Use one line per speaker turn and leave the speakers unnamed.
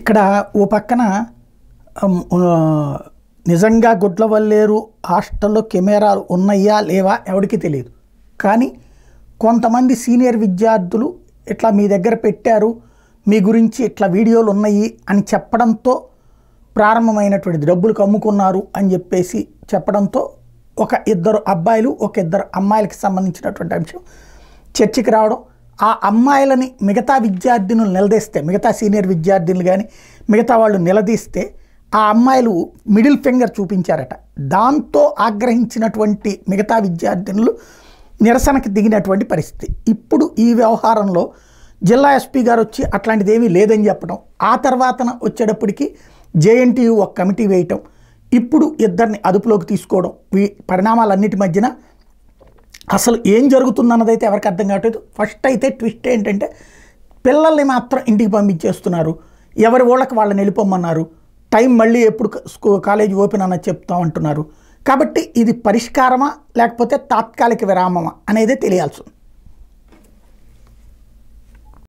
ఇక్కడ ఓ పక్కన నిజంగా గుడ్లవల్లేరు హాస్టల్లో కెమెరాలు ఉన్నాయా లేవా ఎవరికి తెలియదు. కానీ కొంతమంది సీనియర్ విద్యార్థులు ఇట్లా మీ దగ్గర పెట్టారు, మీ గురించి ఇట్లా వీడియోలు ఉన్నాయి అని చెప్పడంతో ప్రారంభమైనటువంటి డబ్బులకు అమ్ముకున్నారు అని చెప్పేసి చెప్పడంతో ఒక ఇద్దరు అబ్బాయిలు ఒక ఇద్దరు అమ్మాయిలకి సంబంధించినటువంటి అంశం చర్చకి రావడం. ఆ అమ్మాయిలని మిగతా విద్యార్థినులు నిలదీస్తే, మిగతా సీనియర్ విద్యార్థినులు కానీ మిగతా వాళ్ళు నిలదీస్తే ఆ అమ్మాయిలు మిడిల్ ఫింగర్ చూపించారట. దాంతో ఆగ్రహించినటువంటి మిగతా విద్యార్థినులు నిరసనకి దిగినటువంటి పరిస్థితి. ఇప్పుడు ఈ వ్యవహారంలో జిల్లా ఎస్పీ గారు వచ్చి అట్లాంటిది ఏమీ లేదని చెప్పడం, ఆ తర్వాతన వచ్చేటప్పటికి జేఎన్టీయూ ఒక కమిటీ వేయటం, ఇప్పుడు ఇద్దరిని అదుపులోకి తీసుకోవడం, ఈ పరిణామాలన్నిటి మధ్యన అసలు ఏం జరుగుతుందన్నదైతే ఎవరికి అర్థం కావట్లేదు. ఫస్ట్ అయితే ట్విస్ట్ ఏంటంటే పిల్లల్ని మాత్రం ఇంటికి పంపించేస్తున్నారు, ఎవరి ఊళ్ళకి వాళ్ళని వెళ్ళిపోమన్నారు, టైం మళ్ళీ ఎప్పుడు కాలేజీ ఓపెన్ అన్నది చెప్తామంటున్నారు. కాబట్టి ఇది పరిష్కారమా లేకపోతే తాత్కాలిక విరామమా అనేదే తెలియాల్సి ఉంది.